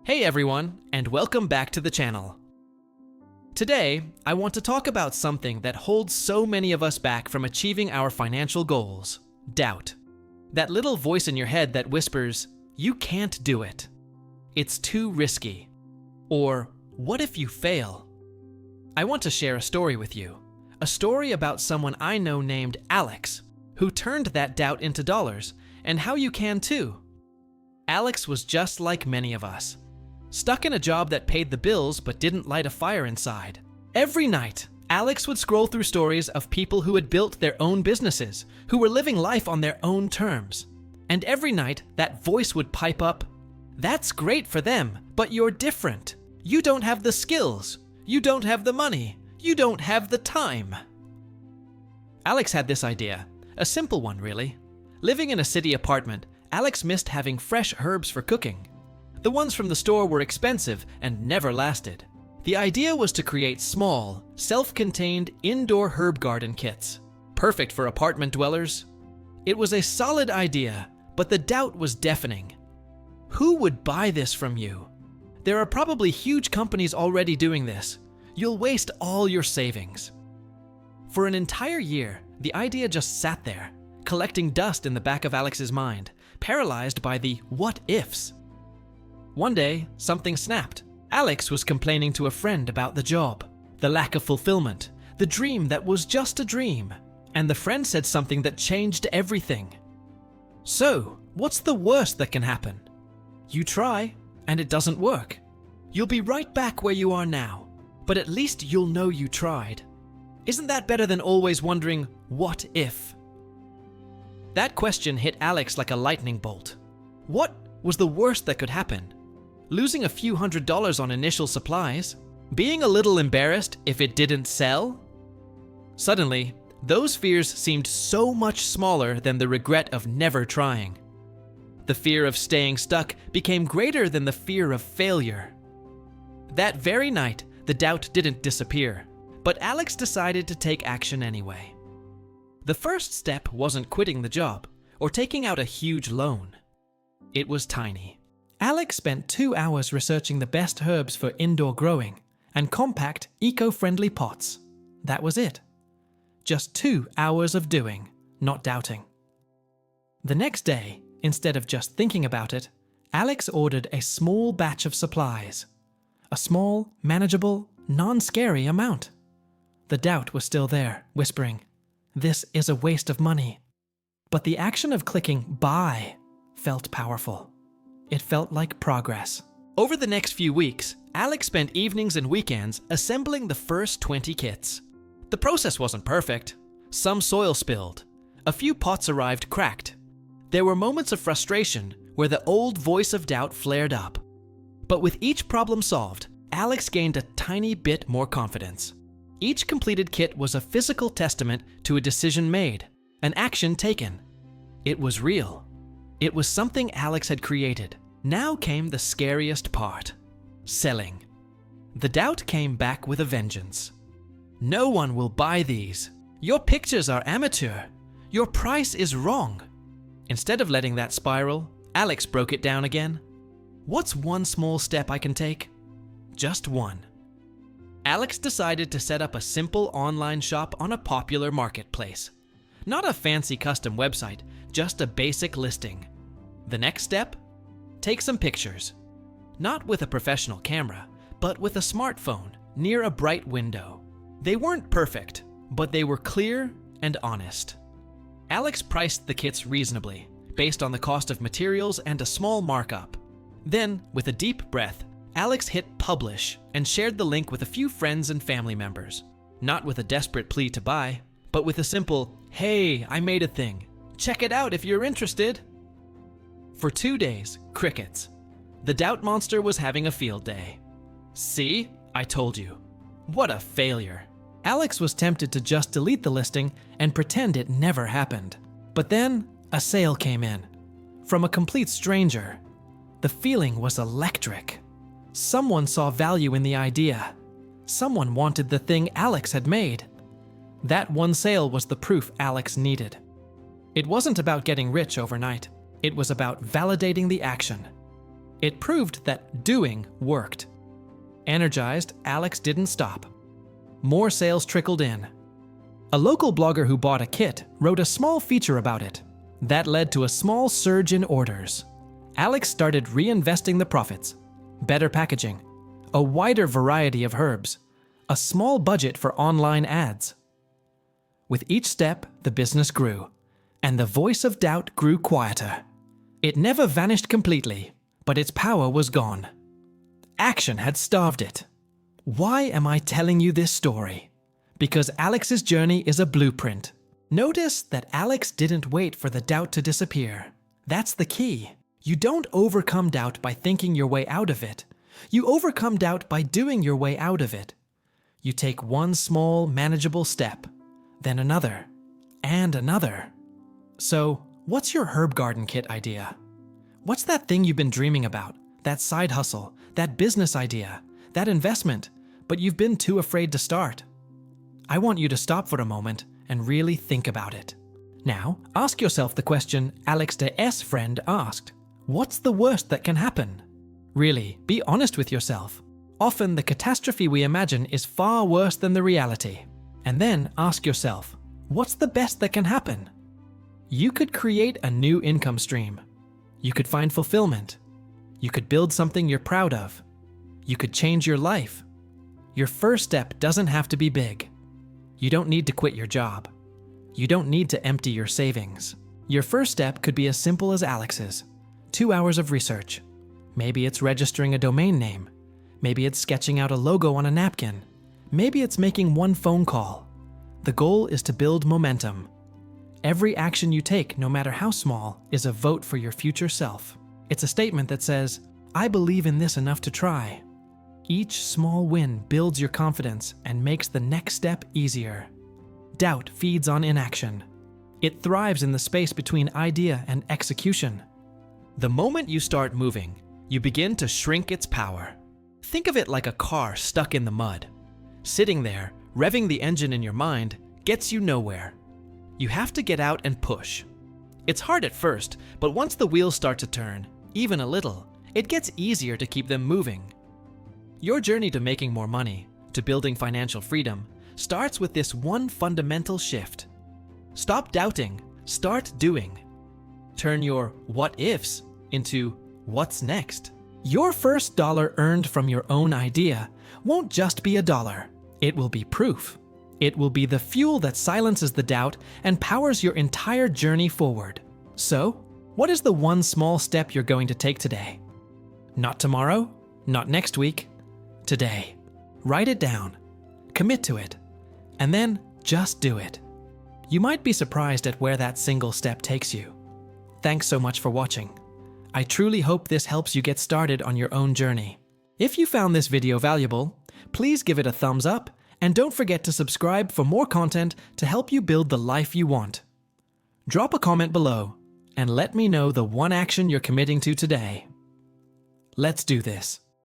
Hey everyone, and welcome back to the channel. Today, I want to talk about something that holds so many of us back from achieving our financial goals: doubt. That little voice in your head that whispers, "You can't do it. It's too risky." Or, "What if you fail?" I want to share a story with you. A story about someone I know named Alex, who turned that doubt into dollars, and how you can too. Alex was just like many of us. Stuck in a job that paid the bills but didn't light a fire inside. Every night, Alex would scroll through stories of people who had built their own businesses, who were living life on their own terms. And every night, that voice would pipe up, "That's great for them, but you're different. You don't have the skills. You don't have the money. You don't have the time." Alex had this idea, a simple one really. Living in a city apartment, Alex missed having fresh herbs for cooking. The ones from the store were expensive and never lasted. The idea was to create small, self-contained indoor herb garden kits, perfect for apartment dwellers. It was a solid idea, but the doubt was deafening. Who would buy this from you? There are probably huge companies already doing this. You'll waste all your savings. For an entire year, the idea just sat there, collecting dust in the back of Alex's mind, paralyzed by the what-ifs. One day, something snapped. Alex was complaining to a friend about the job, the lack of fulfillment, the dream that was just a dream, and the friend said something that changed everything. "So, what's the worst that can happen? You try, and it doesn't work. You'll be right back where you are now, but at least you'll know you tried. Isn't that better than always wondering, what if?" That question hit Alex like a lightning bolt. What was the worst that could happen? Losing a few $100s on initial supplies? Being a little embarrassed if it didn't sell? Suddenly, those fears seemed so much smaller than the regret of never trying. The fear of staying stuck became greater than the fear of failure. That very night, the doubt didn't disappear, but Alex decided to take action anyway. The first step wasn't quitting the job or taking out a huge loan. It was tiny. Alex spent 2 hours researching the best herbs for indoor growing and compact, eco-friendly pots. That was it. Just 2 hours of doing, not doubting. The next day, instead of just thinking about it, Alex ordered a small batch of supplies. A small, manageable, non-scary amount. The doubt was still there, whispering, "This is a waste of money." But the action of clicking buy felt powerful. It felt like progress. Over the next few weeks, Alex spent evenings and weekends assembling the first 20 kits. The process wasn't perfect. Some soil spilled. A few pots arrived cracked. There were moments of frustration where the old voice of doubt flared up. But with each problem solved, Alex gained a tiny bit more confidence. Each completed kit was a physical testament to a decision made, an action taken. It was real. It was something Alex had created. Now came the scariest part: selling. The doubt came back with a vengeance. "No one will buy these. Your pictures are amateur. Your price is wrong." Instead of letting that spiral, Alex broke it down again. What's one small step I can take? Just one. Alex decided to set up a simple online shop on a popular marketplace. Not a fancy custom website, just a basic listing. The next step? Take some pictures. Not with a professional camera, but with a smartphone near a bright window. They weren't perfect, but they were clear and honest. Alex priced the kits reasonably, based on the cost of materials and a small markup. Then, with a deep breath, Alex hit publish and shared the link with a few friends and family members. Not with a desperate plea to buy, but with a simple, "Hey, I made a thing. Check it out if you're interested." For 2 days, crickets. The doubt monster was having a field day. "See? I told you." What a failure. Alex was tempted to just delete the listing and pretend it never happened. But then, a sale came in. From a complete stranger. The feeling was electric. Someone saw value in the idea. Someone wanted the thing Alex had made. That one sale was the proof Alex needed. It wasn't about getting rich overnight. It was about validating the action. It proved that doing worked. Energized, Alex didn't stop. More sales trickled in. A local blogger who bought a kit wrote a small feature about it. That led to a small surge in orders. Alex started reinvesting the profits. Better packaging, a wider variety of herbs, a small budget for online ads. With each step, the business grew, and the voice of doubt grew quieter. It never vanished completely, but its power was gone. Action had starved it. Why am I telling you this story? Because Alex's journey is a blueprint. Notice that Alex didn't wait for the doubt to disappear. That's the key. You don't overcome doubt by thinking your way out of it. You overcome doubt by doing your way out of it. You take one small, manageable step, then another, and another. So, what's your herb garden kit idea? What's that thing you've been dreaming about? That side hustle, that business idea, that investment, but you've been too afraid to start? I want you to stop for a moment and really think about it. Now, ask yourself the question Alex de S' friend asked. What's the worst that can happen? Really, be honest with yourself. Often the catastrophe we imagine is far worse than the reality. And then ask yourself, what's the best that can happen? You could create a new income stream. You could find fulfillment. You could build something you're proud of. You could change your life. Your first step doesn't have to be big. You don't need to quit your job. You don't need to empty your savings. Your first step could be as simple as Alex's. 2 hours of research. Maybe it's registering a domain name. Maybe it's sketching out a logo on a napkin. Maybe it's making one phone call. The goal is to build momentum. Every action you take, no matter how small, is a vote for your future self. It's a statement that says, I believe in this enough to try. Each small win builds your confidence and makes the next step easier. Doubt feeds on inaction. It thrives in the space between idea and execution. The moment you start moving, you begin to shrink its power. Think of it like a car stuck in the mud. Sitting there, revving the engine in your mind, gets you nowhere. You have to get out and push. It's hard at first, but once the wheels start to turn, even a little, it gets easier to keep them moving. Your journey to making more money, to building financial freedom, starts with this one fundamental shift. Stop doubting, start doing. Turn your what ifs into what's next. Your first dollar earned from your own idea won't just be a dollar. It will be proof. It will be the fuel that silences the doubt and powers your entire journey forward. So, what is the one small step you're going to take today? Not tomorrow, not next week, today. Write it down, commit to it, and then just do it. You might be surprised at where that single step takes you. Thanks so much for watching. I truly hope this helps you get started on your own journey. If you found this video valuable, please give it a thumbs up and don't forget to subscribe for more content to help you build the life you want. Drop a comment below and let me know the one action you're committing to today. Let's do this.